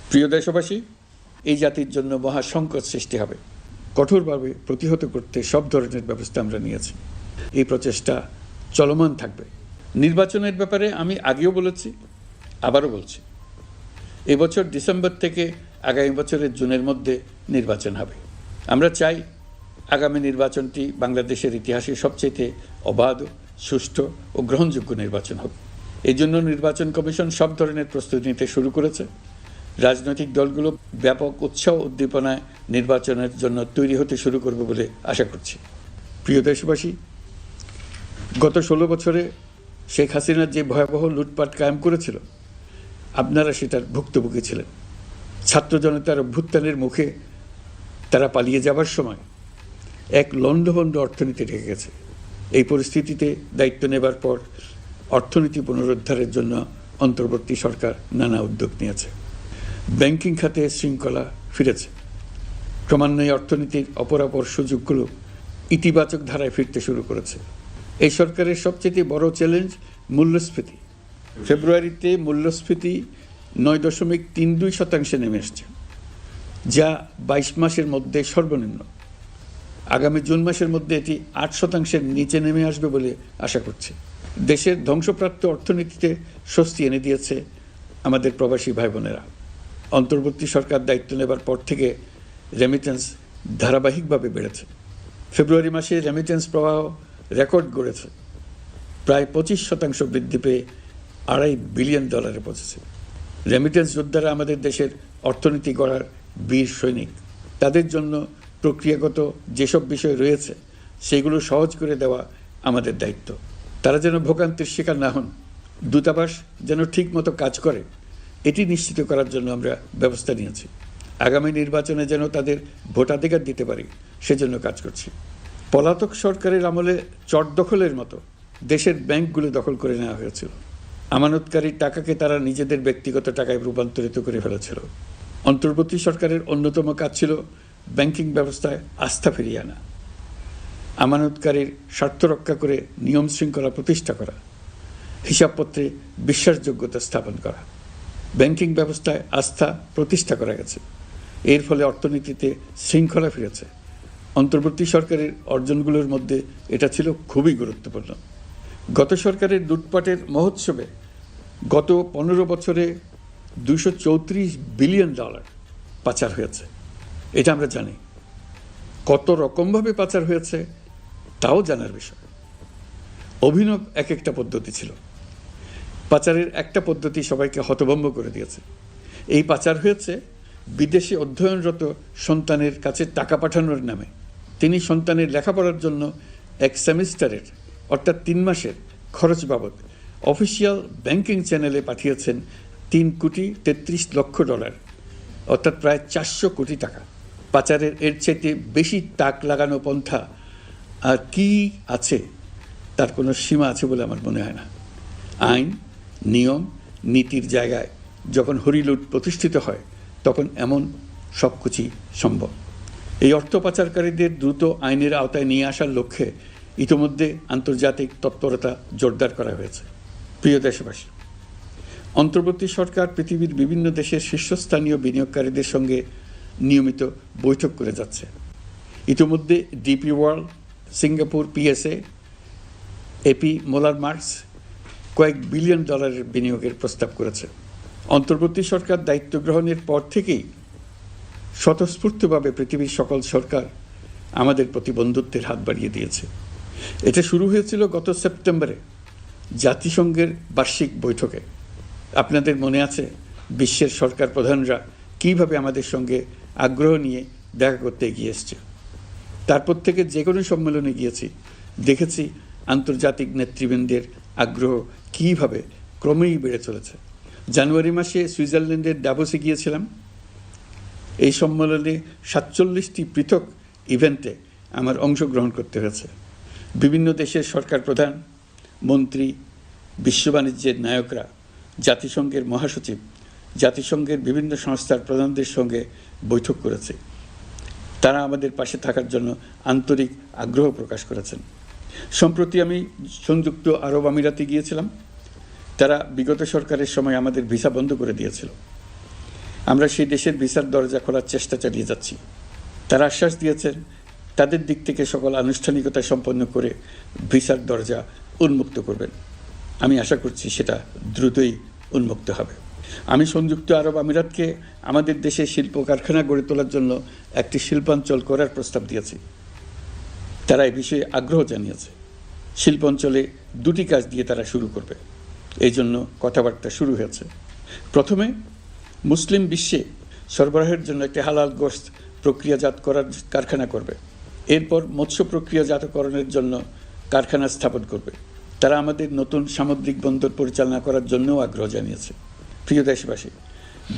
প্রিয় দেশবাসী, এই জাতির জন্য মহা সংকট সৃষ্টি হবে। কঠোরভাবে প্রতিহত করতে সব ধরনের ব্যবস্থা আমরা নিয়েছি। এই প্রচেষ্টা চলমান থাকবে। নির্বাচনের ব্যাপারে আমি আগেও বলেছি, আবারও বলছি, এবছর ডিসেম্বর থেকে আগামী বছরের জুনের মধ্যে নির্বাচন হবে। আমরা চাই আগামী নির্বাচনটি বাংলাদেশের ইতিহাসে সবচেয়ে অবাধ, সুষ্ঠু ও গ্রহণযোগ্য নির্বাচন হবে। এই জন্য নির্বাচন কমিশন সব ধরনের প্রস্তুতি নিতে শুরু করেছে। রাজনৈতিক দলগুলো ব্যাপক উৎসাহ উদ্দীপনায় নির্বাচনের জন্য তৈরি হতে শুরু করবে বলে আশা করছি। প্রিয় দেশবাসী, গত 16 বছরে শেখ হাসিনা যে ভয়াবহ লুটপাট কায়েম করেছিল, আপনারা সেটার ভুক্তভোগী ছিলেন। ছাত্র জনতার অভ্যুত্থানের মুখে তারা পালিয়ে যাবার সময় এক লণ্ডভণ্ড অর্থনীতি ঢেকে গেছে। এই পরিস্থিতিতে দায়িত্ব নেবার পর অর্থনীতি পুনরুদ্ধারের জন্য অন্তর্বর্তী সরকার নানা উদ্যোগ নিয়েছে। ব্যাংকিং খাতে শৃঙ্খলা ফিরেছে। ক্রমান্বয়ে অর্থনীতির অপরাপর সুযোগগুলো ইতিবাচক ধারায় ফিরতে শুরু করেছে। এই সরকারের সবচেয়ে বড় চ্যালেঞ্জ মূল্যস্ফীতি। ফেব্রুয়ারিতে মূল্যস্ফীতি 9.32% নেমে এসছে, যা 22 মাসের মধ্যে সর্বনিম্ন। আগামী জুন মাসের মধ্যে এটি 8%-এর নিচে নেমে আসবে বলে আশা করছে। দেশের ধ্বংসপ্রাপ্ত অর্থনীতিতে স্বস্তি এনে দিয়েছে আমাদের প্রবাসী ভাই বোনেরা। অন্তর্বর্তী সরকার দায়িত্ব নেবার পর থেকে রেমিটেন্স ধারাবাহিকভাবে বেড়েছে। ফেব্রুয়ারি মাসে রেমিটেন্স প্রবাহ রেকর্ড গড়েছে, প্রায় 25% বৃদ্ধি পেয়ে $2.5 বিলিয়ন পৌঁছেছে। রেমিটেন্স যোদ্ধারা আমাদের দেশের অর্থনীতি গড়ার বীর সৈনিক। তাদের জন্য প্রক্রিয়াগত যেসব বিষয় রয়েছে সেগুলো সহজ করে দেওয়া আমাদের দায়িত্ব। তারা যেন ভোগান্তির শিকার না হন, দূতাবাস যেন ঠিকমতো কাজ করে, এটি নিশ্চিত করার জন্য আমরা ব্যবস্থা নিয়েছি। আগামী নির্বাচনে যেন তাদের ভোটাধিকার দিতে পারি, সেজন্য কাজ করছি। পলাতক সরকারের আমলে চট দখলের মতো দেশের ব্যাংকগুলো দখল করে নেওয়া হয়েছিল। আমানতকারীর টাকাকে তারা নিজেদের ব্যক্তিগত টাকায় রূপান্তরিত করে ফেলেছিল। অন্তর্বর্তী সরকারের অন্যতম কাজ ছিল ব্যাংকিং ব্যবস্থায় আস্থা ফিরিয়ে আনা, আমানতকারীর স্বার্থ রক্ষা করে নিয়ম শৃঙ্খলা প্রতিষ্ঠা করা, হিসাবপত্রে বিশ্বাসযোগ্যতা স্থাপন করা। ব্যাংকিং ব্যবস্থায় আস্থা প্রতিষ্ঠা করা গেছে। এর ফলে অর্থনীতিতে শৃঙ্খলা ফিরেছে। অন্তর্বর্তী সরকারের অর্জনগুলোর মধ্যে এটা ছিল খুবই গুরুত্বপূর্ণ। গত সরকারের লুটপাটের মহোৎসবে গত 15 বছরে $234 বিলিয়ন পাচার হয়েছে। এটা আমরা জানি। কত রকমভাবে পাচার হয়েছে তাও জানার বিষয়। অভিনব এক একটা পদ্ধতি ছিল। পাচারের একটা পদ্ধতি সবাইকে হতভম্ব করে দিয়েছে। এই পাচার হয়েছে বিদেশে অধ্যয়নরত সন্তানের কাছে টাকা পাঠানোর নামে। তিনি সন্তানের লেখাপড়ার জন্য এক সেমিস্টারের অর্থাৎ 3 মাসের খরচ বাবদ অফিসিয়াল ব্যাংকিং চ্যানেলে পাঠিয়েছেন $3.33 লক্ষ, অর্থাৎ প্রায় 400 কোটি টাকা। পাচারের এর চাইতে বেশি তাক লাগানো পন্থা আর কি আছে, তার কোনো সীমা আছে বলে আমার মনে হয় না। আইন, নিয়ম, নীতির জায়গায় যখন হরিলুট প্রতিষ্ঠিত হয় তখন এমন সব কিছুই সম্ভব। এই অর্থ পাচারকারীদের দ্রুত আইনের আওতায় নিয়ে আসার লক্ষ্যে ইতিমধ্যে আন্তর্জাতিক তৎপরতা জোরদার করা হয়েছে। প্রিয় দেশবাসী, অন্তর্বর্তী সরকার পৃথিবীর বিভিন্ন দেশের শীর্ষস্থানীয় বিনিয়োগকারীদের সঙ্গে নিয়মিত বৈঠক করে যাচ্ছে। ইতিমধ্যে DP World, Singapore PSA, AP Moller Maersk কয়েক বিলিয়ন ডলারের বিনিয়োগের প্রস্তাব করেছে। অন্তর্বর্তী সরকার দায়িত্ব গ্রহণের পর থেকেই স্বতঃস্ফূর্তভাবে পৃথিবীর সকল সরকার আমাদের প্রতি বন্ধুত্বের হাত বাড়িয়ে দিয়েছে। এটা শুরু হয়েছিল গত সেপ্টেম্বরে জাতিসংঘের বার্ষিক বৈঠকে। আপনাদের মনে আছে বিশ্বের সরকার প্রধানরা কীভাবে আমাদের সঙ্গে আগ্রহ নিয়ে দেখা করতে এগিয়ে এসছে। তারপর থেকে যে কোনো সম্মেলনে গিয়েছি, দেখেছি আন্তর্জাতিক নেতৃবৃন্দের আগ্রহ কীভাবে ক্রমেই বেড়ে চলেছে। জানুয়ারি মাসে সুইজারল্যান্ডের ডাভোসে গিয়েছিলাম। এই সম্মেলনে 47টি পৃথক ইভেন্টে আমার অংশগ্রহণ করতে হয়েছে। বিভিন্ন দেশের সরকার প্রধান, মন্ত্রী, বিশ্ব বাণিজ্যের নায়করা, জাতিসংঘের মহাসচিব, জাতিসংঘের বিভিন্ন সংস্থার প্রধানদের সঙ্গে বৈঠক করেছে। তারা আমাদের পাশে থাকার জন্য আন্তরিক আগ্রহ প্রকাশ করেছেন। সম্প্রতি আমি সংযুক্ত আরব আমিরাতে গিয়েছিলাম। তারা বিগত সরকারের সময় আমাদের ভিসা বন্ধ করে দিয়েছিল। আমরা সেই দেশের ভিসার দরজা খোলার চেষ্টা চালিয়ে যাচ্ছি। তারা আশ্বাস দিয়েছেন তাদের দিক থেকে সকল আনুষ্ঠানিকতা সম্পন্ন করে ভিসার দরজা উন্মুক্ত করবেন। আমি আশা করছি সেটা দ্রুতই উন্মুক্ত হবে। আমি সংযুক্ত আরব আমিরাতকে আমাদের দেশে শিল্প কারখানা গড়ে তোলার জন্য একটি শিল্পাঞ্চল করার প্রস্তাব দিয়েছি। তারা এই বিষয়ে আগ্রহ জানিয়েছে। শিল্পাঞ্চলে 2টি কাজ দিয়ে তারা শুরু করবে, এই জন্য কথাবার্তা শুরু হয়েছে। প্রথমে মুসলিম বিশ্বে সরবরাহের জন্য একটি হালাল গোশত প্রক্রিয়াজাত করার কারখানা করবে। এরপর মৎস্য প্রক্রিয়াজাতকরণের জন্য কারখানা স্থাপন করবে। তারা আমাদের নতুন সামুদ্রিক বন্দর পরিচালনা করার জন্যও আগ্রহ জানিয়েছে। প্রিয় দেশবাসী,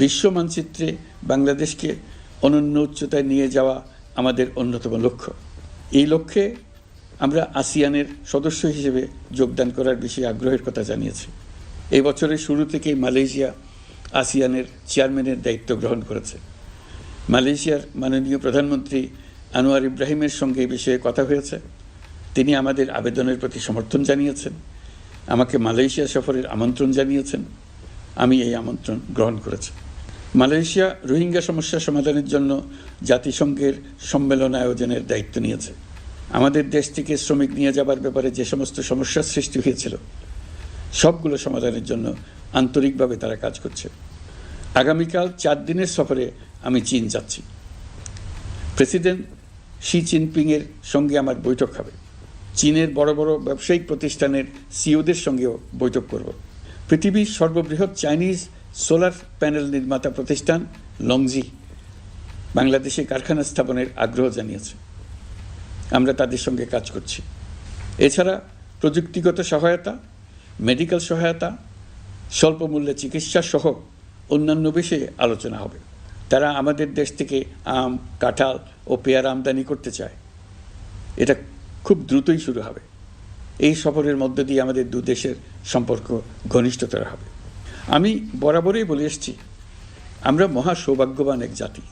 বিশ্ব মানচিত্রে বাংলাদেশকে অনন্য উচ্চতায় নিয়ে যাওয়া আমাদের অন্যতম লক্ষ্য। এই লক্ষ্যে আমরা আসিয়ানের সদস্য হিসেবে যোগদান করার বিষয়ে আগ্রহের কথা জানিয়েছি। এই বছরের শুরু থেকেই মালয়েশিয়া আসিয়ানের চেয়ারম্যানের দায়িত্ব গ্রহণ করেছে। মালয়েশিয়ার মাননীয় প্রধানমন্ত্রী আনোয়ার ইব্রাহিমের সঙ্গে এই বিষয়ে কথা হয়েছে। তিনি আমাদের আবেদনের প্রতি সমর্থন জানিয়েছেন, আমাকে মালয়েশিয়া সফরের আমন্ত্রণ জানিয়েছেন। আমি এই আমন্ত্রণ গ্রহণ করেছি। মালয়েশিয়া রোহিঙ্গা সমস্যা সমাধানের জন্য জাতিসংঘের সম্মেলন আয়োজনের দায়িত্ব নিয়েছে। আমাদের দেশ থেকে শ্রমিক নিয়ে যাবার ব্যাপারে যে সমস্ত সমস্যার সৃষ্টি হয়েছিল সবগুলো সমাধানের জন্য আন্তরিকভাবে তারা কাজ করছে। আগামীকাল 4 দিনের সফরে আমি চীন যাচ্ছি। প্রেসিডেন্ট শি জিনপিংয়ের সঙ্গে আমার বৈঠক হবে। চীনের বড় বড় ব্যবসায়িক প্রতিষ্ঠানের সিইওদের সঙ্গেও বৈঠক করব। পৃথিবীর সর্ববৃহৎ চাইনিজ সোলার প্যানেল নির্মাতা প্রতিষ্ঠান লংজি বাংলাদেশে কারখানা স্থাপনের আগ্রহ জানিয়েছে। আমরা তাদের সঙ্গে কাজ করছি। এছাড়া প্রযুক্তিগত সহায়তা, মেডিকেল সহায়তা, স্বল্প মূল্যে চিকিৎসা সহ অন্যান্য বিষয়ে আলোচনা হবে। তারা আমাদের দেশ থেকে আম, কাঁঠাল ও পেয়ারা আমদানি করতে চায়। এটা খুব দ্রুতই শুরু হবে। এই সফরের মধ্য দিয়ে আমাদের 2 দেশের সম্পর্ক ঘনিষ্ঠতর হবে। আমি বরাবরই বলে এসেছি, আমরা মহা সৌভাগ্যবান এক জাতি।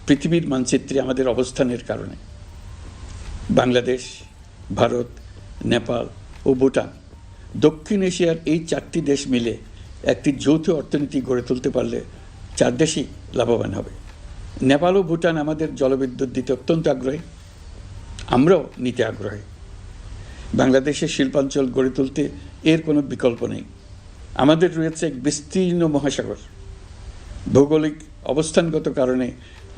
পৃথিবীর মানচিত্রে আমাদের অবস্থানের কারণে বাংলাদেশ, ভারত, নেপাল ও ভুটান, দক্ষিণ এশিয়ার এই 4টি দেশ মিলে একটি যৌথ অর্থনীতি গড়ে তুলতে পারলে 4 দেশই লাভবান হবে। নেপাল ও ভুটান আমাদের জলবিদ্যুৎ দিতে অত্যন্ত আগ্রহী, আমরাও নিতে আগ্রহী। বাংলাদেশের শিল্পাঞ্চল গড়ে তুলতে এর কোনো বিকল্প নেই। আমাদের রয়েছে এক বিস্তীর্ণ মহাসাগর। ভৌগোলিক অবস্থানগত কারণে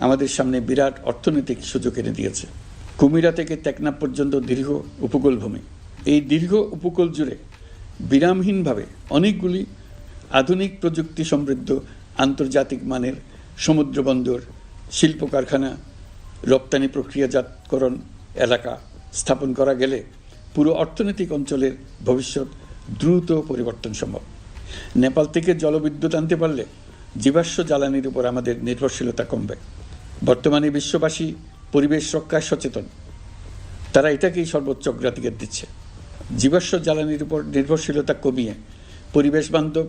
আমাদের সামনে বিরাট অর্থনৈতিক সুযোগ এনে দিয়েছে। কুমিরা থেকে টেকনাফ পর্যন্ত দীর্ঘ উপকূল ভূমি। এই দীর্ঘ উপকূল জুড়ে বিরামহীনভাবে অনেকগুলি আধুনিক প্রযুক্তি সমৃদ্ধ আন্তর্জাতিক মানের সমুদ্র বন্দর, শিল্প কারখানা, রপ্তানি প্রক্রিয়াজাতকরণ এলাকা স্থাপন করা গেলে পুরো অর্থনৈতিক অঞ্চলের ভবিষ্যৎ দ্রুত পরিবর্তন সম্ভব। নেপাল থেকে জলবিদ্যুৎ আনতে পারলে জীবাশ্ম জ্বালানির উপর আমাদের নির্ভরশীলতা কমবে। বর্তমানে বিশ্ববাসী পরিবেশ রক্ষায় সচেতন, তারা এটাকেই সর্বোচ্চ অগ্রাধিকার দিচ্ছে। জীবাশ্ম জ্বালানির উপর নির্ভরশীলতা কমিয়ে পরিবেশ বান্ধব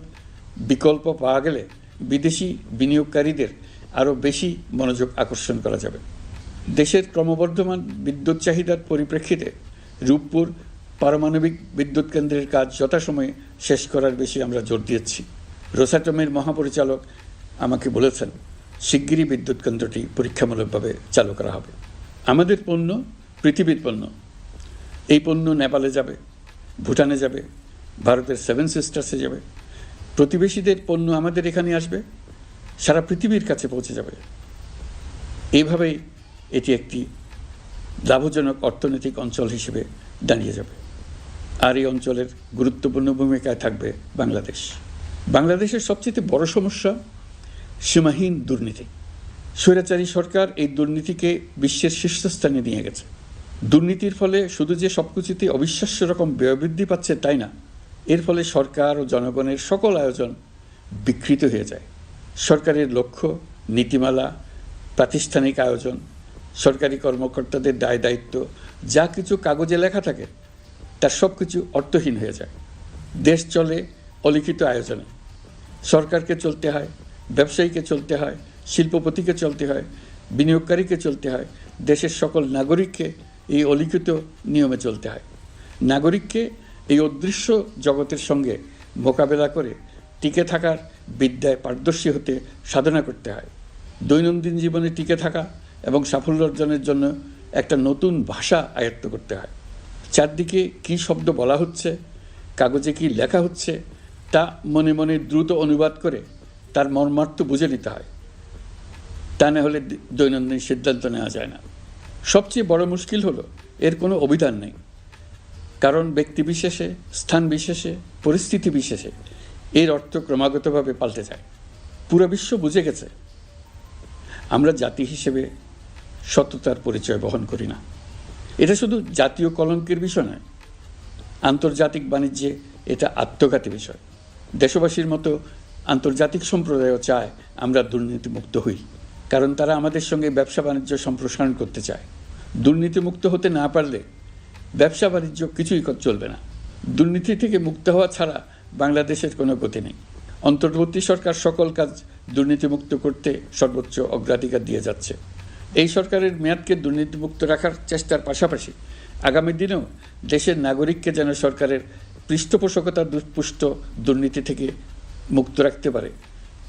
বিকল্প পাওয়া গেলে বিদেশি বিনিয়োগকারীদের আরও বেশি মনোযোগ আকর্ষণ করা যাবে। দেশের ক্রমবর্ধমান বিদ্যুৎ চাহিদার পরিপ্রেক্ষিতে রূপপুর পারমাণবিক বিদ্যুৎ কেন্দ্রের কাজ যথাসময়ে শেষ করার বিষয়ে আমরা জোর দিয়েছি। রোসাটমের মহাপরিচালক আমাকে বলেছেন শিগগিরই বিদ্যুৎ কেন্দ্রটি পরীক্ষামূলকভাবে চালু করা হবে। আমাদের পণ্য পৃথিবীর পণ্য। এই পণ্য নেপালে যাবে, ভুটানে যাবে, ভারতের 7 সিস্টার্সে যাবে। প্রতিবেশীদের পণ্য আমাদের এখানে আসবে, সারা পৃথিবীর কাছে পৌঁছে যাবে। এইভাবেই এটি একটি লাভজনক অর্থনৈতিক অঞ্চল হিসেবে দাঁড়িয়ে যাবে। আর এই অঞ্চলের গুরুত্বপূর্ণ ভূমিকায় থাকবে বাংলাদেশ। বাংলাদেশের সবচেয়ে বড় সমস্যা সীমাহীন দুর্নীতি। স্বৈরাচারী সরকার এই দুর্নীতিকে বিশ্বের শীর্ষস্থানে নিয়ে গেছে। দুর্নীতির ফলে শুধু যে সবকিছুতে অবিশ্বাস্য রকম ব্যয়বৃদ্ধি পাচ্ছে তাই না, এর ফলে সরকার ও জনগণের সকল আয়োজন বিকৃত হয়ে যায়। সরকারের লক্ষ্য, নীতিমালা, প্রাতিষ্ঠানিক আয়োজন, সরকারি কর্মকর্তাদের দায় দায়িত্ব যা কিছু কাগজে লেখা থাকে তার সব কিছু অর্থহীন হয়ে যায়। দেশ চলে অলিখিত আয়োজনে। সরকারকে চলতে হয়, ব্যবসায়ীকে চলতে হয়, শিল্পপতিকে চলতে হয়, বিনিয়োগকারীকে চলতে হয়, দেশের সকল নাগরিককে এই অলিখিত নিয়মে চলতে হয়। নাগরিককে এই অদৃশ্য জগতের সঙ্গে মোকাবেলা করে টিকে থাকার বিদ্যায় পারদর্শী হতে সাধনা করতে হয়। দৈনন্দিন জীবনে টিকে থাকা এবং সাফল্য অর্জনের জন্য একটা নতুন ভাষা আয়ত্ত করতে হয়। চারদিকে কী শব্দ বলা হচ্ছে, কাগজে কী লেখা হচ্ছে, তা মনে মনে দ্রুত অনুবাদ করে তার মর্মার্থ বুঝে নিতে হয়। তা না হলে দৈনন্দিন সিদ্ধান্ত নেওয়া যায় না। সবচেয়ে বড় মুশকিল হলো এর কোনো অভিধান নেই, কারণ ব্যক্তি বিশেষে, স্থান বিশেষে, পরিস্থিতি বিশেষে এর অর্থ ক্রমাগতভাবে পাল্টে যায়। পুরো বিশ্ব বুঝে গেছে আমরা জাতি হিসেবে সততার পরিচয় বহন করি না। এটা শুধু জাতীয় কলঙ্কের বিষয় নয়, আন্তর্জাতিক বাণিজ্যে এটা আত্মঘাতী বিষয়। দেশবাসীর মতো আন্তর্জাতিক সম্প্রদায়ও চায় আমরা দুর্নীতিমুক্ত হই, কারণ তারা আমাদের সঙ্গে ব্যবসা বাণিজ্য সম্প্রসারণ করতে চায়। দুর্নীতিমুক্ত হতে না পারলে ব্যবসা বাণিজ্য কিছুই চলবে না। দুর্নীতি থেকে মুক্ত হওয়া ছাড়া বাংলাদেশের কোনো গতি নেই। অন্তর্বর্তী সরকার সকল কাজ দুর্নীতিমুক্ত করতে সর্বোচ্চ অগ্রাধিকার দিয়ে যাচ্ছে। এই সরকারের মেয়াদকে দুর্নীতিমুক্ত রাখার চেষ্টার পাশাপাশি আগামী দিনেও দেশের নাগরিককে যেন সরকারের পৃষ্ঠপোষকতা দুষ্পুষ্ট দুর্নীতি থেকে মুক্ত রাখতে পারে,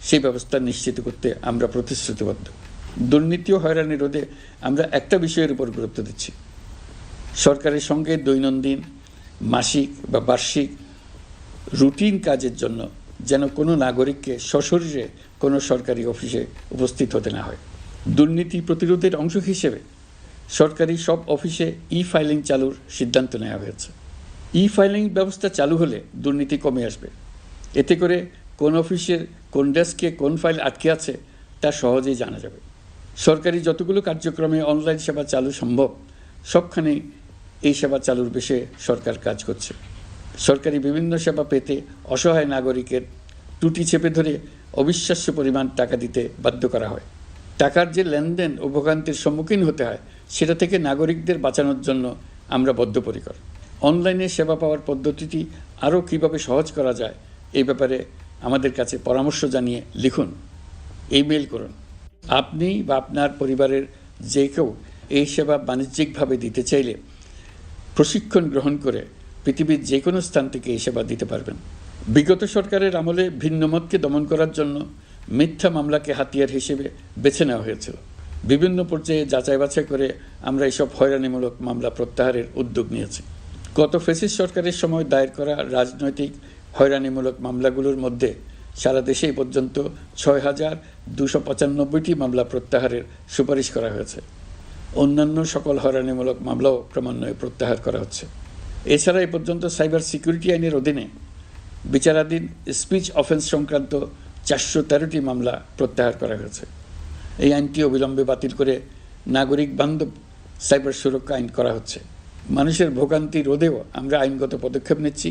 সেই ব্যবস্থা নিশ্চিত করতে আমরা প্রতিশ্রুতিবদ্ধ। দুর্নীতি ও হয়রানি রোধে আমরা একটা বিষয়ের উপর গুরুত্ব দিচ্ছি। সরকারের সঙ্গে দৈনন্দিন, মাসিক বা বার্ষিক রুটিন কাজের জন্য যেন কোনো নাগরিককে সশরীরে কোনো সরকারি অফিসে উপস্থিত হতে না হয়। দুর্নীতি প্রতিরোধের অংশ হিসেবে সরকারি সব অফিসে ফাইলিং চালুর সিদ্ধান্ত নেওয়া হয়েছে। ফাইলিং ব্যবস্থা চালু হলে দুর্নীতি কমে আসবে। এতে করে কোন অফিসের কোন ডেস্কে কোন ফাইল আটকে আছে তা সহজেই জানা যাবে। সরকারি যতগুলো কার্যক্রমে অনলাইন সেবা চালু সম্ভব সবখানেই এই সেবা চালুর বিষয়ে সরকার কাজ করছে। সরকারি বিভিন্ন সেবা পেতে অসহায় নাগরিকের ত্রুটি চেপে ধরে অবিশ্বাস্য পরিমাণ টাকা দিতে বাধ্য করা হয়। টাকার যে লেনদেন ও ভোগান্তির সম্মুখীন হতে হয় সেটা থেকে নাগরিকদের বাঁচানোর জন্য আমরা বদ্ধপরিকর। অনলাইনে সেবা পাওয়ার পদ্ধতিটি আরও কীভাবে সহজ করা যায় এই ব্যাপারে আমাদের কাছে পরামর্শ জানিয়ে লিখুন, ইমেইল করুন। আপনি বা আপনার পরিবারের যে কেউ এই সেবা বাণিজ্যিকভাবে দিতে চাইলে প্রশিক্ষণ গ্রহণ করে পৃথিবীর যে কোনো স্থান থেকে এই সেবা দিতে পারবেন। বিগত সরকারের আমলে ভিন্নমতকে দমন করার জন্য মিথ্যা মামলাকে হাতিয়ার হিসেবে বেছে নেওয়া হয়েছিল। বিভিন্ন পর্যায়ে যাচাই বাছাই করে আমরা এইসব হয়রানিমূলক মামলা প্রত্যাহারের উদ্যোগ নিয়েছি। গত ফ্যাসিস্ট সরকারের সময় দায়ের করা রাজনৈতিক হয়রানিমূলক মামলাগুলোর মধ্যে সারা দেশেই পর্যন্ত ৬,২৯৫টি মামলা প্রত্যাহারের সুপারিশ করা হয়েছে। অন্যান্য সকল হয়রানিমূলক মামলাও ক্রমান্বয়ে প্রত্যাহার করা হচ্ছে। এছাড়া এ পর্যন্ত সাইবার সিকিউরিটি আইনের অধীনে বিচারাধীন স্পিচ অফেন্স সংক্রান্ত ৪১৩টি মামলা প্রত্যাহার করা হয়েছে। এই আইনটি অবিলম্বে বাতিল করে নাগরিক বান্ধব সাইবার সুরক্ষা আইন করা হচ্ছে। মানুষের ভোগান্তি রোধেও আমরা আইনগত পদক্ষেপ নিচ্ছি।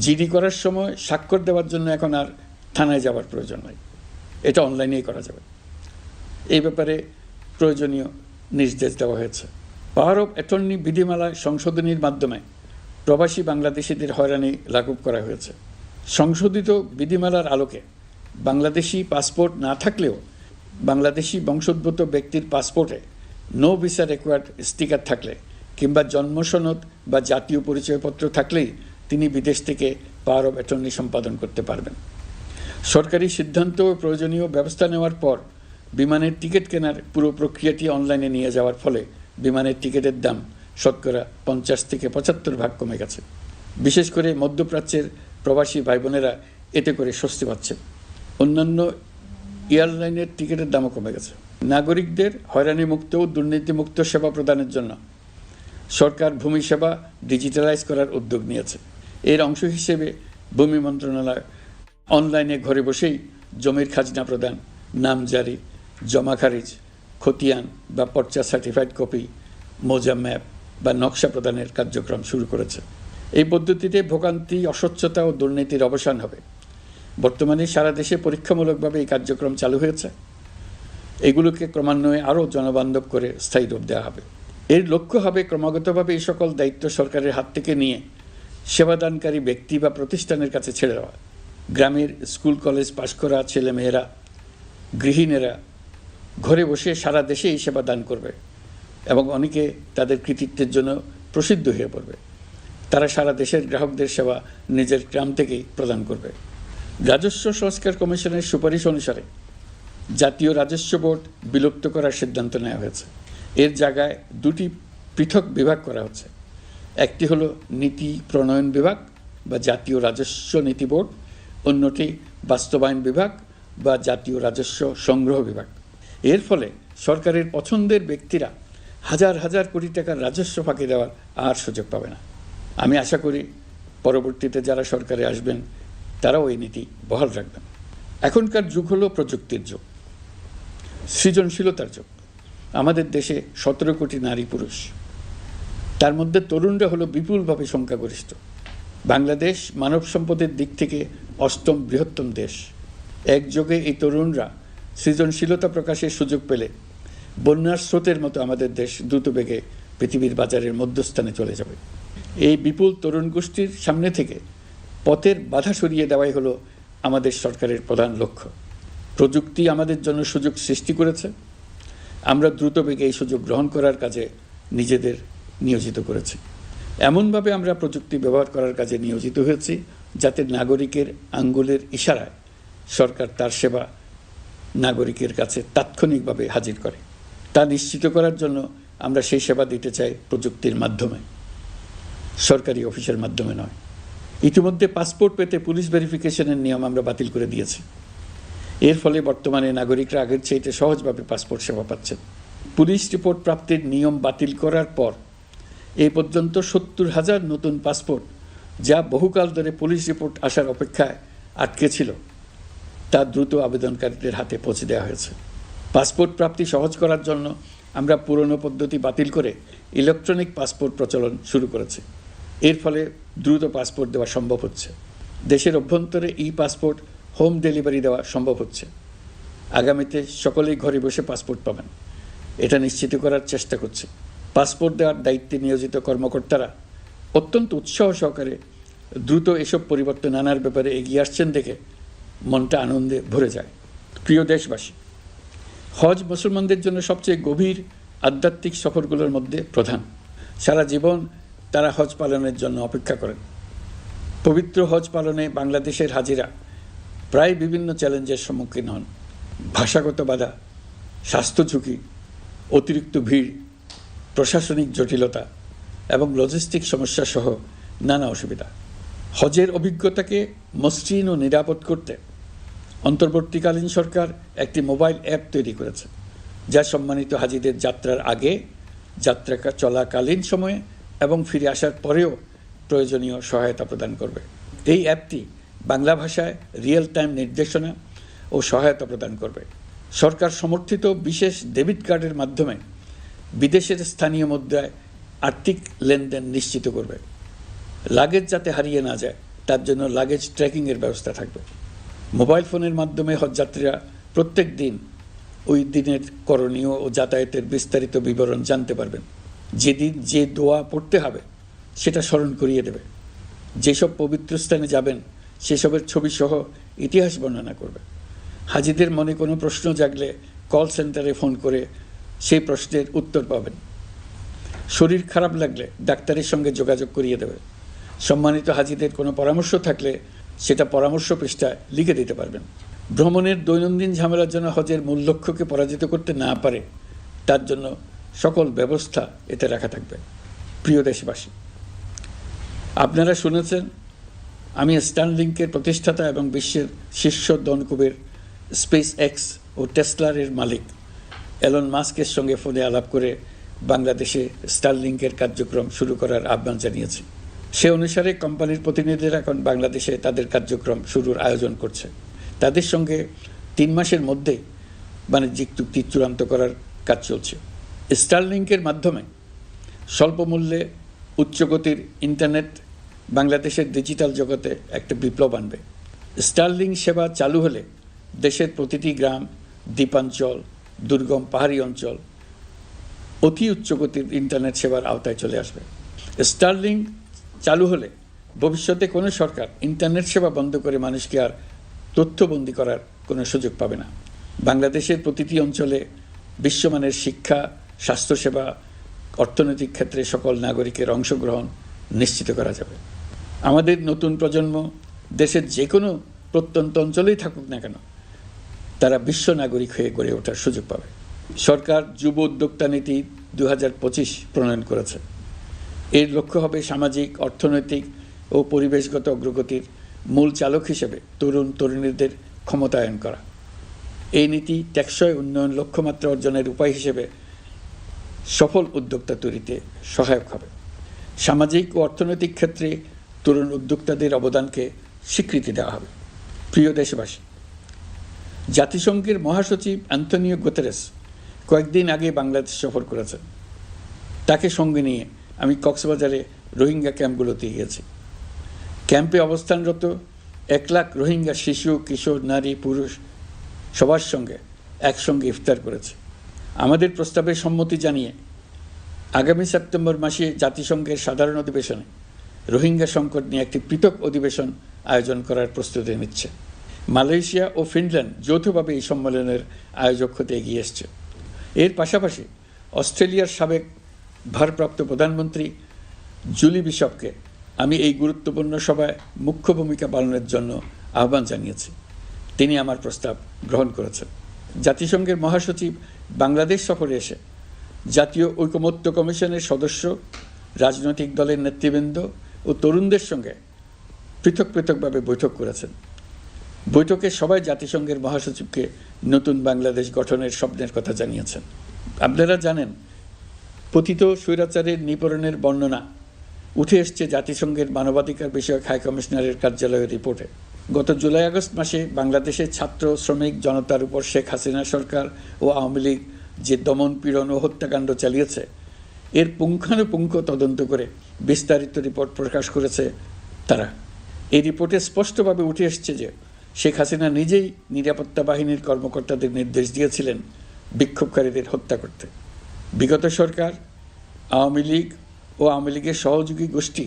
জিডি করার সময় স্বাক্ষর দেওয়ার জন্য এখন আর থানায় যাওয়ার প্রয়োজন নয়, এটা অনলাইনেই করা যাবে। এই ব্যাপারে প্রয়োজনীয় নির্দেশ দেওয়া হয়েছে। পাওয়ার অফ অ্যাটর্নি বিধিমালা সংশোধনীর মাধ্যমে প্রবাসী বাংলাদেশিদের হয়রানি লাঘব করা হয়েছে। সংশোধিত বিধিমালার আলোকে বাংলাদেশি পাসপোর্ট না থাকলেও বাংলাদেশি বংশোদ্ভূত ব্যক্তির পাসপোর্টে নো ভিসা রিকোয়ার্ড স্টিকার থাকলে কিংবা জন্মসনদ বা জাতীয় পরিচয়পত্র থাকলেই তিনি বিদেশ থেকে পাওয়ার অফ অ্যাটর্নি সম্পাদন করতে পারবেন। সরকারি সিদ্ধান্ত ও প্রয়োজনীয় ব্যবস্থা নেওয়ার পর বিমানের টিকিট কেনার পুরো প্রক্রিয়াটি অনলাইনে নিয়ে যাওয়ার ফলে বিমানের টিকিটের দাম শতকরা ৫০ থেকে ৭৫ ভাগ কমে গেছে। বিশেষ করে মধ্যপ্রাচ্যের প্রবাসী ভাই বোনেরা এতে করে স্বস্তি পাচ্ছে। অন্যান্য এয়ারলাইনের টিকিটের দামও কমে গেছে। নাগরিকদের হয়রানিমুক্ত ও দুর্নীতিমুক্ত সেবা প্রদানের জন্য সরকার ভূমি সেবা ডিজিটালাইজ করার উদ্যোগ নিয়েছে। এর অংশ হিসেবে ভূমি মন্ত্রণালয় অনলাইনে ঘরে বসেই জমির খাজনা প্রদান, নামজারি, জমা খারিজ, খতিয়ান বা পর্চা সার্টিফাইড কপি, মৌজা ম্যাপ বা নকশা প্রদানের কার্যক্রম শুরু করেছে। এই পদ্ধতিতে ভোগান্তি, অস্বচ্ছতা ও দুর্নীতির অবসান হবে। বর্তমানে সারা দেশে পরীক্ষামূলকভাবে এই কার্যক্রম চালু হয়েছে। এগুলোকে ক্রমান্বয়ে আরও জনবান্ধব করে স্থায়ী রূপ দেওয়া হবে। এর লক্ষ্য হবে ক্রমাগতভাবে এই সকল দায়িত্ব সরকারের হাত থেকে নিয়ে সেবাদানকারী ব্যক্তি বা প্রতিষ্ঠানের কাছে ছেড়ে দেওয়া। গ্রামের স্কুল কলেজ পাশ করা ছেলেমেয়েরা, গৃহিণীরা ঘরে বসে সারা দেশে এই সেবা দান করবে এবং অনেকে তাদের কৃতিত্বের জন্য প্রসিদ্ধ হয়ে পড়বে। তারা সারা দেশের গ্রাহকদের সেবা নিজের গ্রাম থেকেই প্রদান করবে। রাজস্ব সংস্কার কমিশনের সুপারিশ অনুসারে জাতীয় রাজস্ব বোর্ড বিলুপ্ত করার সিদ্ধান্ত নেওয়া হয়েছে। এর জায়গায় দুটি পৃথক বিভাগ করা হচ্ছে। একটি হলো নীতি প্রণয়ন বিভাগ বা জাতীয় রাজস্ব নীতি বোর্ড, অন্যটি বাস্তবায়ন বিভাগ বা জাতীয় রাজস্ব সংগ্রহ বিভাগ। এর ফলে সরকারের পছন্দের ব্যক্তিরা হাজার হাজার কোটি টাকার রাজস্ব ফাঁকি দেওয়ার আর সুযোগ পাবে না। আমি আশা করি পরবর্তীতে যারা সরকারে আসবেন তারাও এই নীতি বহাল রাখবেন। এখনকার যুগ হলো প্রযুক্তির যুগ, সৃজনশীলতার যুগ। আমাদের দেশে 17 কোটি নারী পুরুষ, তার মধ্যে তরুণরা হলো বিপুলভাবে সংখ্যাগরিষ্ঠ। বাংলাদেশ মানব সম্পদের দিক থেকে 8ম বৃহত্তম দেশ। একযোগে এই তরুণরা সৃজনশীলতা প্রকাশের সুযোগ পেলে বন্যার স্রোতের মতো আমাদের দেশ দ্রুত বেগে পৃথিবীর বাজারের মধ্যস্থানে চলে যাবে। এই বিপুল তরুণ গোষ্ঠীর সামনে থেকে পথের বাধা সরিয়ে দেওয়াই হলো আমাদের সরকারের প্রধান লক্ষ্য। প্রযুক্তি আমাদের জন্য সুযোগ সৃষ্টি করেছে, আমরা দ্রুত বেগে এই সুযোগ গ্রহণ করার কাজে নিজেদের নিয়োজিত করেছি। এমনভাবে আমরা প্রযুক্তি ব্যবহার করার কাজে নিয়োজিত হয়েছি যাতে নাগরিকের আঙ্গুলের ইশারায় সরকার তার সেবা নাগরিকের কাছে তাৎক্ষণিকভাবে হাজির করে। তা নিশ্চিত করার জন্য আমরা সেই সেবা দিতে চাই প্রযুক্তির মাধ্যমে, সরকারি অফিসের মাধ্যমে নয়। ইতিমধ্যে পাসপোর্ট পেতে পুলিশ ভেরিফিকেশনের নিয়ম আমরা বাতিল করে দিয়েছি। এর ফলে বর্তমানে নাগরিকরা আগের চাইতে সহজভাবে পাসপোর্ট সেবা পাচ্ছেন। পুলিশ রিপোর্ট প্রাপ্তির নিয়ম বাতিল করার পর এই পর্যন্ত 70,000 নতুন পাসপোর্ট, যা বহুকাল ধরে পুলিশ রিপোর্ট আসার অপেক্ষায় আটকে ছিল, তা দ্রুত আবেদনকারীদের হাতে পৌঁছে দেওয়া হয়েছে। পাসপোর্ট প্রাপ্তি সহজ করার জন্য আমরা পুরনো পদ্ধতি বাতিল করে ইলেকট্রনিক পাসপোর্ট প্রচলন শুরু করেছি। এর ফলে দ্রুত পাসপোর্ট দেওয়া সম্ভব হচ্ছে। দেশের অভ্যন্তরে পাসপোর্ট হোম ডেলিভারি দেওয়া সম্ভব হচ্ছে। আগামীতে সকলেই ঘরে বসে পাসপোর্ট পাবেন, এটা নিশ্চিত করার চেষ্টা করছি। পাসপোর্ট দেওয়ার দায়িত্বে নিয়োজিত কর্মকর্তারা অত্যন্ত উৎসাহ সহকারে দ্রুত এসব পরিবর্তন আনার ব্যাপারে এগিয়ে আসছেন দেখে মনটা আনন্দে ভরে যায়। প্রিয় দেশবাসী, হজ মুসলমানদের জন্য সবচেয়ে গভীর আধ্যাত্মিক সফরগুলোর মধ্যে প্রধান। সারা জীবন তারা হজ পালনের জন্য অপেক্ষা করেন। পবিত্র হজ পালনে বাংলাদেশের হাজিরা প্রায় বিভিন্ন চ্যালেঞ্জের সম্মুখীন হন। ভাষাগত বাধা, স্বাস্থ্য ঝুঁকি, অতিরিক্ত ভিড়, প্রশাসনিক জটিলতা এবং লজিস্টিক সমস্যা সহ নানা অসুবিধা। হজের অভিজ্ঞতাকে মসৃণ ও নিরাপদ করতে অন্তর্বর্তীকালীন সরকার একটি মোবাইল অ্যাপ তৈরি করেছে, যা সম্মানিত হাজিদের যাত্রার আগে, যাত্রা চলাকালীন সময়ে এবং ফিরে আসার পরেও প্রয়োজনীয় সহায়তা প্রদান করবে। এই অ্যাপটি বাংলা ভাষায় রিয়েল টাইম নির্দেশনা ও সহায়তা প্রদান করবে। সরকার সমর্থিত বিশেষ ডেবিট কার্ডের মাধ্যমে বিদেশের স্থানীয় মুদ্রায় আর্থিক লেনদেন নিশ্চিত করবে। লাগেজ যাতে হারিয়ে না যায় তার জন্য লাগেজ ট্র্যাকিংয়ের ব্যবস্থা থাকবে। মোবাইল ফোনের মাধ্যমে হজযাত্রীরা প্রত্যেক দিন ওই দিনের করণীয় ও যাতায়াতের বিস্তারিত বিবরণ জানতে পারবেন। যেদিন যে দোয়া পড়তে হবে সেটা স্মরণ করিয়ে দেবে। যেসব পবিত্র স্থানে যাবেন সেসবের ছবি সহ ইতিহাস বর্ণনা করবে। হাজিদের মনে কোনো প্রশ্ন জাগলে কল সেন্টারে ফোন করে সেই প্রশ্নের উত্তর পাবেন। শরীর খারাপ লাগলে ডাক্তারের সঙ্গে যোগাযোগ করিয়ে দেবে। সম্মানিত হাজিদের কোনো পরামর্শ থাকলে সেটা পরামর্শ পৃষ্ঠায় লিখে দিতে পারবেন। ভ্রমণের দৈনন্দিন ঝামেলার জন্য হজের মূল লক্ষ্যকে পরাজিত করতে না পারে তার জন্য সকল ব্যবস্থা এতে রাখা থাকবে। প্রিয় দেশবাসী, আপনারা শুনেছেন আমি স্টারলিংকের প্রতিষ্ঠাতা এবং বিশ্বের শীর্ষ ধনকুবের স্পেস এক্স ও টেসলারের মালিক এলন মাস্কের সঙ্গে ফোনে আলাপ করে বাংলাদেশে স্টারলিংকের কার্যক্রম শুরু করার আহ্বান জানিয়েছি। সে অনুসারে কোম্পানির প্রতিনিধিরা এখন বাংলাদেশে তাদের কার্যক্রম শুরুর আয়োজন করছে। তাদের সঙ্গে 3 মাসের মধ্যেই বাণিজ্যিক চুক্তি চূড়ান্ত করার কাজ চলছে। স্টারলিংকের মাধ্যমে স্বল্প মূল্যে উচ্চগতির ইন্টারনেট বাংলাদেশের ডিজিটাল জগতে একটা বিপ্লব আনবে। স্টারলিংক সেবা চালু হলে দেশের প্রতিটি গ্রাম, দ্বীপাঞ্চল, দুর্গম পাহাড়ি অঞ্চল অতি উচ্চগতির ইন্টারনেট সেবার আওতায় চলে আসবে। স্টারলিংক চালু হলে ভবিষ্যতে কোনো সরকার ইন্টারনেট সেবা বন্ধ করে মানুষকে আর তথ্যবন্দী করার কোনো সুযোগ পাবে না। বাংলাদেশের প্রতিটি অঞ্চলে বিশ্বমানের শিক্ষা, স্বাস্থ্যসেবা, অর্থনৈতিক ক্ষেত্রে সকল নাগরিকের অংশগ্রহণ নিশ্চিত করা যাবে। আমাদের নতুন প্রজন্ম দেশের যে কোনো প্রত্যন্ত অঞ্চলেই থাকুক না কেন, তারা বিশ্ব নাগরিক হয়ে গড়ে ওঠার সুযোগ পাবে। সরকার যুব উদ্যোক্তা নীতি 2025 প্রণয়ন করেছে। এর লক্ষ্য হবে সামাজিক, অর্থনৈতিক ও পরিবেশগত অগ্রগতির মূল চালক হিসেবে তরুণ তরুণীদের ক্ষমতায়ন করা। এই নীতি টেকসই উন্নয়ন লক্ষ্যমাত্রা অর্জনের উপায় হিসেবে সফল উদ্যোক্তা তৈরিতে সহায়ক হবে। সামাজিক ও অর্থনৈতিক ক্ষেত্রে তরুণ উদ্যোক্তাদের অবদানকে স্বীকৃতি দেওয়া হবে। প্রিয় দেশবাসী, জাতিসংঘের মহাসচিব অ্যান্তোনিও গুতেরেস কয়েকদিন আগে বাংলাদেশ সফর করেছেন। তাকে সঙ্গে নিয়ে আমি কক্সবাজারে রোহিঙ্গা ক্যাম্পগুলোতে গিয়েছি। ক্যাম্পে অবস্থানরত 1 লাখ রোহিঙ্গা শিশু, কিশোর, নারী, পুরুষ সবার সঙ্গে একসঙ্গে ইফতার করেছে। আমাদের প্রস্তাবে সম্মতি জানিয়ে আগামী সেপ্টেম্বর মাসে জাতিসংঘের সাধারণ অধিবেশনে রোহিঙ্গা সংকট নিয়ে একটি পৃথক অধিবেশন আয়োজন করার প্রস্তুতি নিচ্ছে। মালয়েশিয়া ও ফিনল্যান্ড যৌথভাবে এই সম্মেলনের আয়োজক হতে এগিয়ে এসছে। এর পাশাপাশি অস্ট্রেলিয়ার সাবেক ভারপ্রাপ্ত প্রধানমন্ত্রী জুলি বিশপকে আমি এই গুরুত্বপূর্ণ সভায় মুখ্য ভূমিকা পালনের জন্য আহ্বান জানিয়েছি। তিনি আমার প্রস্তাব গ্রহণ করেছেন। জাতিসংঘের মহাসচিব বাংলাদেশ সফরে এসে জাতীয় ঐকমত্য কমিশনের সদস্য, রাজনৈতিক দলের নেতৃবৃন্দ ও তরুণদের সঙ্গে পৃথকভাবে বৈঠক করেছেন। বৈঠকে সবাই জাতিসংঘের মহাসচিবকে নতুন বাংলাদেশ গঠনের স্বপ্নের কথা জানিয়েছেন। আপনারা জানেন, পতিত স্বৈরাচারের নিপীড়নের বর্ণনা উঠে এসছে জাতিসংঘের মানবাধিকার বিষয়ক হাই কমিশনারের কার্যালয়ের রিপোর্টে। গত জুলাই-আগস্ট মাসে বাংলাদেশের ছাত্র, শ্রমিক জনতার উপর শেখ হাসিনা সরকার ও আওয়ামী লীগ যে দমন, পীড়ন ও হত্যাকাণ্ড চালিয়েছে, এর পুঙ্খানুপুঙ্খ তদন্ত করে বিস্তারিত রিপোর্ট প্রকাশ করেছে তারা। এই রিপোর্টে স্পষ্টভাবে উঠে এসছে যে শেখ হাসিনা নিজেই নিরাপত্তা বাহিনীর কর্মকর্তাদের নির্দেশ দিয়েছিলেন বিক্ষোভকারীদের হত্যা করতে। বিগত সরকার, আওয়ামী লীগ ও আওয়ামী লীগের সহযোগী গোষ্ঠী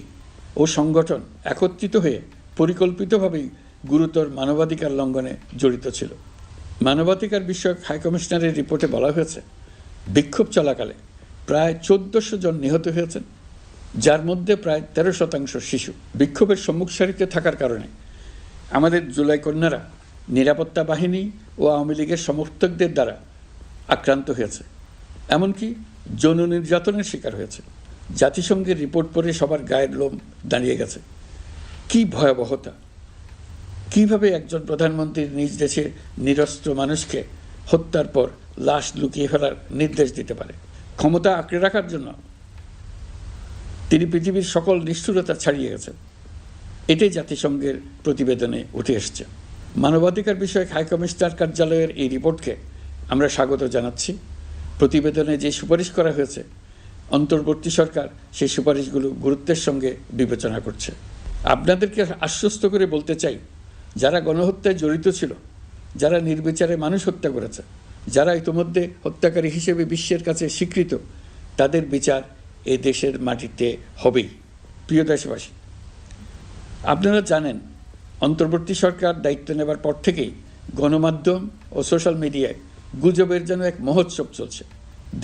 ও সংগঠন একত্রিত হয়ে পরিকল্পিতভাবেই গুরুতর মানবাধিকার লঙ্ঘনে জড়িত ছিল। মানবাধিকার বিষয়ক হাইকমিশনারের রিপোর্টে বলা হয়েছে, বিক্ষোভ চলাকালে প্রায় 1400 জন নিহত হয়েছেন, যার মধ্যে প্রায় 13% শিশু। বিক্ষোভের সম্মুখ সারিতে থাকার কারণে আমাদের জুলাই কন্যারা নিরাপত্তা বাহিনী ও আওয়ামী লীগের সমর্থকদের দ্বারা আক্রান্ত হয়েছে, এমনকি যৌন নির্যাতনের শিকার হয়েছে। জাতিসংঘের রিপোর্ট পড়ে সবার গায়ের লোম দাঁড়িয়ে গেছে। কি ভয়াবহতা! কিভাবে একজন প্রধানমন্ত্রী নিজ দেশে নিরস্ত্র মানুষকে হত্যার পর লাশ লুকিয়ে ফেলার নির্দেশ দিতে পারে? ক্ষমতা আঁকড়ে রাখার জন্য তিনি পৃথিবীর সকল নিষ্ঠুরতা ছাড়িয়ে গেছেন। এটাই জাতিসংঘের প্রতিবেদনে উঠে এসছে। মানবাধিকার বিষয়ক হাইকমিশনার কার্যালয়ের এই রিপোর্টকে আমরা স্বাগত জানাচ্ছি। প্রতিবেদনে যে সুপারিশ করা হয়েছে, অন্তর্বর্তী সরকার সেই সুপারিশগুলো গুরুত্বের সঙ্গে বিবেচনা করছে। আপনাদেরকে আশ্বস্ত করে বলতে চাই, যারা গণহত্যায় জড়িত ছিল, যারা নির্বিচারে মানুষ হত্যা করেছে, যারা ইতিমধ্যে হত্যাকারী হিসেবে বিশ্বের কাছে স্বীকৃত, তাদের বিচার এ দেশের মাটিতে হবেই। প্রিয় দেশবাসী, আপনারা জানেন, অন্তর্বর্তী সরকার দায়িত্ব নেবার পর থেকেই গণমাধ্যম ও সোশ্যাল মিডিয়ায় গুজবের যেন এক মহোৎসব চলছে।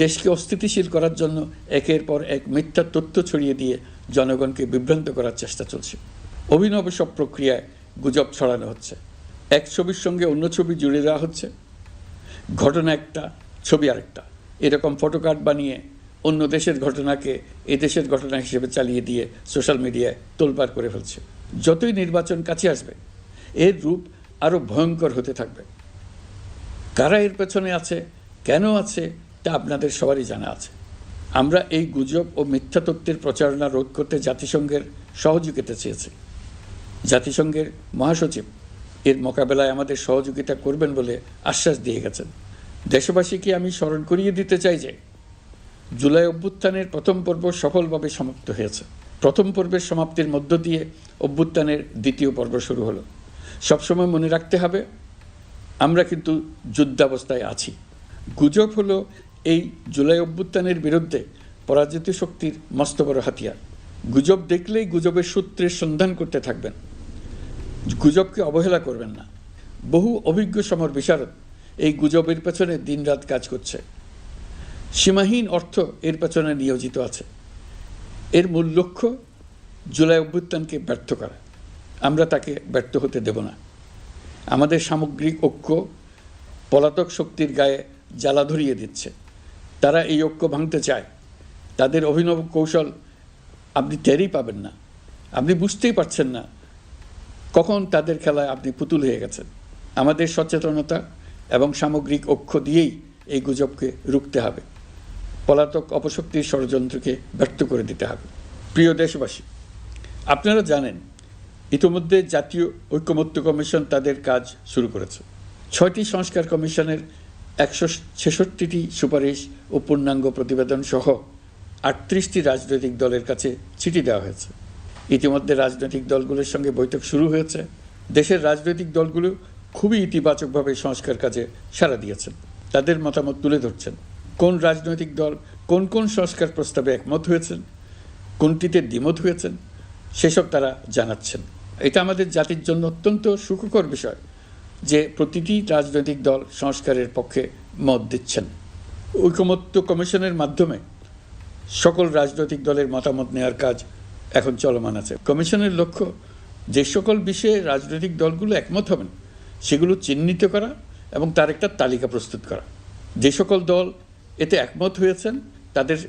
দেশকে অস্থিতিশীল করার জন্য একের পর এক মিথ্যা তথ্য ছড়িয়ে দিয়ে জনগণকে বিভ্রান্ত করার চেষ্টা চলছে। অভিনব সব প্রক্রিয়ায় গুজব ছড়ানো হচ্ছে। এক ছবির সঙ্গে অন্য ছবি জুড়ে দেওয়া হচ্ছে, ঘটনা একটা, ছবি আরেকটা। এরকম ফটোকার্ড বানিয়ে অন্য দেশের ঘটনাকে এদেশের ঘটনা হিসেবে চালিয়ে দিয়ে সোশ্যাল মিডিয়ায় তোলপাড় করে ফেলছে। যতই নির্বাচন কাছে আসবে, এর রূপ আরও ভয়ঙ্কর হতে থাকবে। কারা এর পেছনে আছে, কেন আছে, তা আপনাদের সবারই জানা আছে। আমরা এই গুজব ও মিথ্যা তথ্যের প্রচারণা রোধ করতে জাতিসংঘের সহযোগিতা চেয়েছি। জাতিসংঘের মহাসচিব এর মোকাবেলায় আমাদের সহযোগিতা করবেন বলে আশ্বাস দিয়ে গেছেন। দেশবাসীকে আমি স্মরণ করিয়ে দিতে চাই যে জুলাই অভ্যুত্থানের প্রথম পর্ব সফলভাবে সমাপ্ত হয়েছে। প্রথম পর্বের সমাপ্তির মধ্য দিয়ে অভ্যুত্থানের দ্বিতীয় পর্ব শুরু হলো। সবসময় মনে রাখতে হবে, আমরা কিন্তু যুদ্ধাবস্থায় আছি। গুজব হলো এই জুলাই অভ্যুত্থানের বিরুদ্ধে পরাজিত শক্তির মস্ত বড় হাতিয়ার। গুজব দেখলেই গুজবের সূত্রের সন্ধান করতে থাকবেন, গুজবকে অবহেলা করবেন না। বহু অভিজ্ঞ সমর বিশারদ এই গুজবের পেছনে দিনরাত কাজ করছে। সীমাহীন অর্থ এর পেছনে নিয়োজিত আছে। এর মূল লক্ষ্য জুলাই অভ্যুত্থানকে ব্যর্থ করা। আমরা তাকে ব্যর্থ হতে দেব না। আমাদের সামগ্রিক ঐক্য পলাতক শক্তির গায়ে জ্বালা ধরিয়ে দিচ্ছে। তারা এই ঐক্য ভাঙতে চায়। তাদের অভিনব কৌশল আপনি টেরই পাবেন না, আপনি বুঝতেই পারছেন না কখন তাদের খেলায় আপনি পুতুল হয়ে গেছেন। আমাদের সচেতনতা এবং সামগ্রিক ঐক্য দিয়েই এই গুজবকে রুখতে হবে, পলাতক অপশক্তির ষড়যন্ত্রকে ব্যর্থ করে দিতে হবে। প্রিয় দেশবাসী, আপনারা জানেন ইতিমধ্যে জাতীয় ঐকমত্য কমিশন তাদের কাজ শুরু করেছে। 6টি সংস্কার কমিশনের 166টি সুপারিশ ও পূর্ণাঙ্গ প্রতিবেদন সহ 38টি রাজনৈতিক দলের কাছে চিঠি দেওয়া হয়েছে। ইতিমধ্যে রাজনৈতিক দলগুলোর সঙ্গে বৈঠক শুরু হয়েছে। দেশের রাজনৈতিক দলগুলো খুবই ইতিবাচকভাবে সংস্কার কাজে সাড়া দিয়েছেন, তাদের মতামত তুলে ধরছেন। কোন রাজনৈতিক দল কোন কোন সংস্কার প্রস্তাবে একমত হয়েছেন, কোনটিতে দ্বিমত হয়েছেন, সেসব তারা জানাচ্ছেন। এটা আমাদের জাতির জন্য অত্যন্ত সুখকর বিষয় যে প্রতিটি রাজনৈতিক দল সংস্কারের পক্ষে মত দিচ্ছেন। ঐকমত্য কমিশনের মাধ্যমে সকল রাজনৈতিক দলের মতামত নেওয়ার কাজ এখন চলমান আছে। কমিশনের লক্ষ্য যে সকল বিষয়ে রাজনৈতিক দলগুলো একমত হবেন সেগুলো চিহ্নিত করা এবং তার একটা তালিকা প্রস্তুত করা। যে সকল দল এতে একমত হয়েছেন তাদের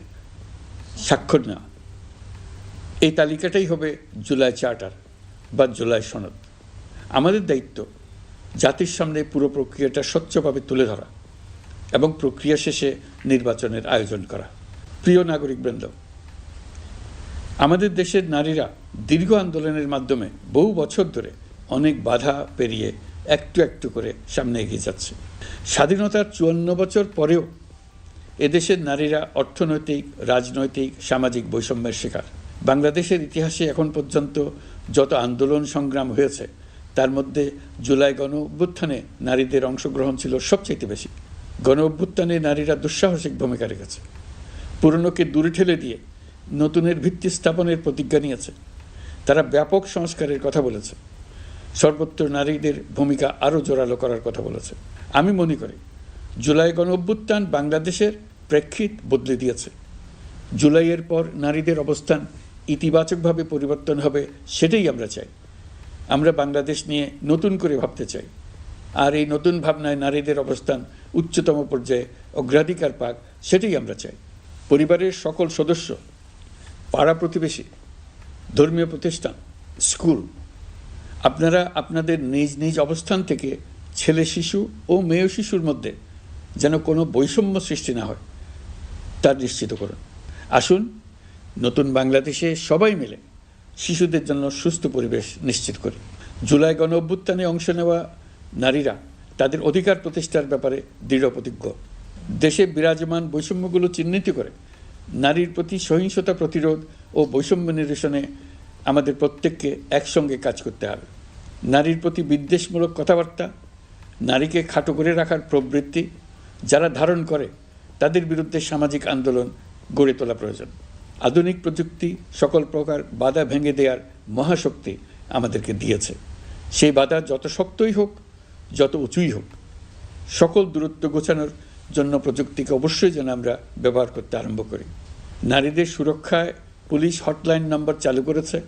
স্বাক্ষর নেওয়া। এই তালিকাটাই হবে জুলাই চার্টার বা জুলাই সনদ। আমাদের দায়িত্ব জাতির সামনে পুরো প্রক্রিয়াটা স্বচ্ছভাবে তুলে ধরা এবং প্রক্রিয়া শেষে নির্বাচনের আয়োজন করা। প্রিয় নাগরিকবৃন্দ, আমাদের দেশের নারীরা দীর্ঘ আন্দোলনের মাধ্যমে বহু বছর ধরে অনেক বাধা পেরিয়ে একটু একটু করে সামনে এগিয়ে যাচ্ছে। স্বাধীনতার 54 বছর পরেও এদেশের নারীরা অর্থনৈতিক, রাজনৈতিক, সামাজিক বৈষম্যের শিকার। বাংলাদেশের ইতিহাসে এখন পর্যন্ত যত আন্দোলন সংগ্রাম হয়েছে তার মধ্যে জুলাই গণ অভ্যুত্থানে নারীদের অংশগ্রহণ ছিল সবচেয়ে বেশি। গণ অভ্যুত্থানে নারীরা দুঃসাহসিক ভূমিকা রেখেছে, পুরনোকে দূরে ঠেলে দিয়ে নতুনের ভিত্তি স্থাপনের প্রতিজ্ঞা নিয়েছে। তারা ব্যাপক সংস্কারের কথা বলেছে, সর্বত্র নারীদের ভূমিকা আরও জোরালো করার কথা বলেছে। আমি মনে করি জুলাই গণ অভ্যুত্থান বাংলাদেশের প্রেক্ষিত বদলে দিয়েছে। জুলাইয়ের পর নারীদের অবস্থান ইতিবাচকভাবে পরিবর্তন হবে, সেটাই আমরা চাই। আমরা বাংলাদেশ নিয়ে নতুন করে ভাবতে চাই, আর এই নতুন ভাবনায় নারীদের অবস্থান উচ্চতম পর্যায়ে অগ্রাধিকার পাক, সেটাই আমরা চাই। পরিবারের সকল সদস্য, পাড়া প্রতিবেশী, ধর্মীয় প্রতিষ্ঠান, স্কুল, আপনারা আপনাদের নিজ নিজ অবস্থান থেকে ছেলে শিশু ও মেয়ে শিশুর মধ্যে যেন কোনো বৈষম্য সৃষ্টি না হয় তা নিশ্চিত করুন। আসুন নতুন বাংলাদেশে সবাই মিলে শিশুদের জন্য সুস্থ পরিবেশ নিশ্চিত করি। জুলাই গণ অভ্যুত্থানে অংশ নেওয়া নারীরা তাদের অধিকার প্রতিষ্ঠার ব্যাপারে দৃঢ় প্রতিজ্ঞ। দেশে বিরাজমান বৈষম্যগুলো চিহ্নিত করে নারীর প্রতি সহিংসতা প্রতিরোধ ও বৈষম্য নিরসনে আমাদের প্রত্যেককে একসঙ্গে কাজ করতে হবে। নারীর প্রতি বিদ্বেষমূলক কথাবার্তা, নারীকে খাটো করে রাখার প্রবৃত্তি যারা ধারণ করে তাদের বিরুদ্ধে সামাজিক আন্দোলন গড়ে তোলা প্রয়োজন। আধুনিক প্রযুক্তি সকল প্রকার বাধা ভেঙে দেওয়ার মহাশক্তি আমাদেরকে দিয়েছে। সেই বাধা যত শক্তই হোক, যত উঁচুই হোক, সকল দূরত্ব গোছানোর জন্য প্রযুক্তিকে অবশ্যই যেন আমরা ব্যবহার করতে আরম্ভ করি। নারীদের সুরক্ষায় পুলিশ হটলাইন নম্বর চালু করেছে,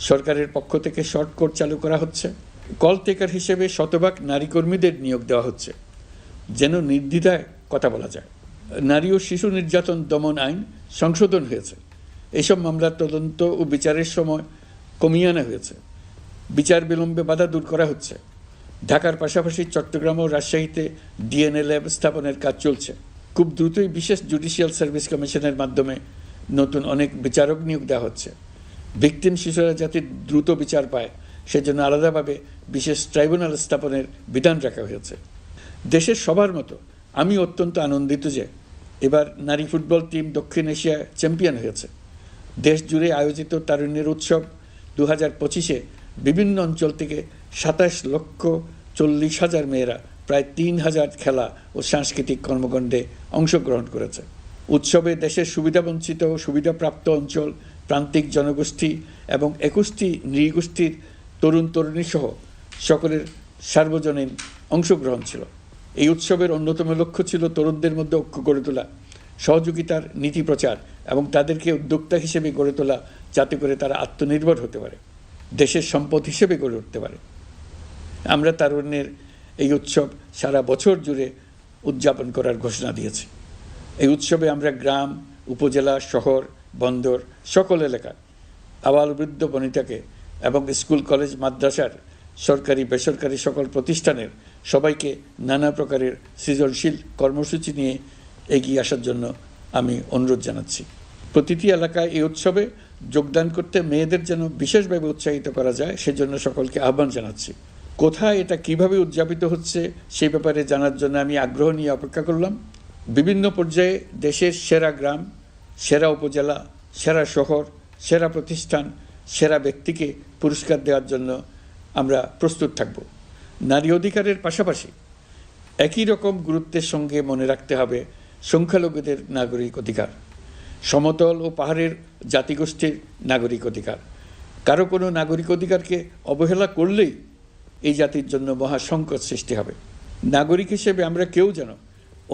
সরকারের পক্ষ থেকে শর্ট কোড চালু করা হচ্ছে, কল টেকার হিসেবে শতভাগ নারী কর্মীদের নিয়োগ দেওয়া হচ্ছে যেন নির্দ্বিধায় কথা বলা যায়। নারী ও শিশু নির্যাতন দমন আইন সংশোধন হয়েছে, এইসব মামলার তদন্ত ও বিচারের সময় কমিয়ে আনা হয়েছে, বিচার বিলম্বে বাধা দূর করা হচ্ছে। ঢাকার পাশাপাশি চট্টগ্রাম ও রাজশাহীতে ডিএনএ ল্যাব স্থাপনের কাজ চলছে। খুব দ্রুতই বিশেষ জুডিশিয়াল সার্ভিস কমিশনের মাধ্যমে নতুন অনেক বিচারক নিয়োগ দেওয়া হচ্ছে। ভিকটিম শিশুরা যাতে দ্রুত বিচার পায় সেজন্য আলাদাভাবে বিশেষ ট্রাইব্যুনাল স্থাপনের বিধান রাখা হয়েছে। দেশের সবার মতো আমি অত্যন্ত আনন্দিত যে এবার নারী ফুটবল টিম দক্ষিণ এশিয়ায় চ্যাম্পিয়ন হয়েছে। দেশ জুড়ে আয়োজিত তারুণ্যের উৎসব 2025-এ বিভিন্ন অঞ্চল থেকে 27,40,000 মেয়েরা প্রায় 3,000 খেলা ও সাংস্কৃতিক কর্মকাণ্ডে অংশগ্রহণ করেছে। উৎসবে দেশের সুবিধাবঞ্চিত ও সুবিধাপ্রাপ্ত অঞ্চল, প্রান্তিক জনগোষ্ঠী এবং 21টি নৃগোষ্ঠীর তরুণ তরুণী সহ সকলের সার্বজনীন অংশগ্রহণ ছিল। এই উৎসবের অন্যতম লক্ষ্য ছিল তরুণদের মধ্যে ঐক্য গড়ে তোলা, সহযোগিতার নীতি প্রচার এবং তাদেরকে উদ্যোক্তা হিসেবে গড়ে তোলা, যাতে করে তারা আত্মনির্ভর হতে পারে, দেশের সম্পদ হিসেবে গড়ে উঠতে পারে। আমরা তারুণ্যের এই উৎসব সারা বছর জুড়ে উদযাপন করার ঘোষণা দিয়েছি। এই উৎসবে আমরা গ্রাম, উপজেলা, শহর, বন্দর সকল এলাকা, আবাল বৃদ্ধ বনিতাকে এবং স্কুল, কলেজ, মাদ্রাসার সরকারি বেসরকারি সকল প্রতিষ্ঠানের সবাইকে নানা প্রকারের সৃজনশীল কর্মসূচি নিয়ে এগিয়ে আসার জন্য আমি অনুরোধ জানাচ্ছি। প্রতিটি এলাকায় এই উৎসবে যোগদান করতে মেয়েদের যেন বিশেষভাবে উৎসাহিত করা যায় সেজন্য সকলকে আহ্বান জানাচ্ছি। কোথায় এটা কিভাবে উদযাপিত হচ্ছে সেই ব্যাপারে জানার জন্য আমি আগ্রহ নিয়ে অপেক্ষা করলাম। বিভিন্ন পর্যায়ে দেশের সেরা গ্রাম, সেরা উপজেলা, সেরা শহর, সেরা প্রতিষ্ঠান, সেরা ব্যক্তিকে পুরস্কার দেওয়ার জন্য আমরা প্রস্তুত থাকব। নারী অধিকারের পাশাপাশি একই রকম গুরুত্বের সঙ্গে মনে রাখতে হবে সংখ্যালঘুদের নাগরিক অধিকার, সমতল ও পাহাড়ের জাতিগোষ্ঠীর নাগরিক অধিকার। কারো কোনো নাগরিক অধিকারকে অবহেলা করলেই এই জাতির জন্য মহা সংকট সৃষ্টি হবে। নাগরিক হিসেবে আমরা কেউ যেন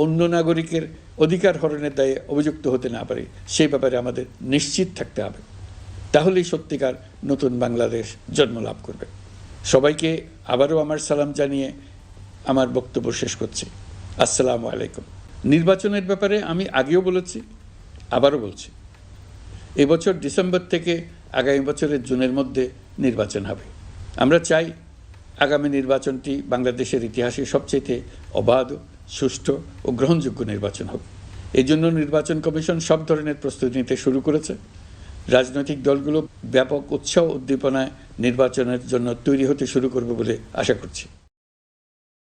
অন্য নাগরিকের অধিকার হরণের দায়ে অভিযুক্ত হতে না পারি সেই ব্যাপারে আমাদের নিশ্চিত থাকতে হবে। তাহলেই সত্যিকার নতুন বাংলাদেশ জন্ম লাভ করবে। সবাইকে আবারও আমার সালাম জানিয়ে আমার বক্তব্য শেষ করছি। আসসালামু আলাইকুম। নির্বাচনের ব্যাপারে আমি আগেও বলেছি, আবারও বলছি, এবছর ডিসেম্বর থেকে আগামী বছরের জুনের মধ্যে নির্বাচন হবে। আমরা চাই আগামী নির্বাচনটি বাংলাদেশের ইতিহাসে সবচেয়ে অবাধ, সুষ্ঠু ও গ্রহণযোগ্য নির্বাচন হবে। এই জন্য নির্বাচন কমিশন সব ধরনের প্রস্তুতি নিতে শুরু করেছে। রাজনৈতিক দলগুলো ব্যাপক উৎসাহ উদ্দীপনায় নির্বাচনের জন্য তৈরি হতে শুরু করবে বলে আশা করছি।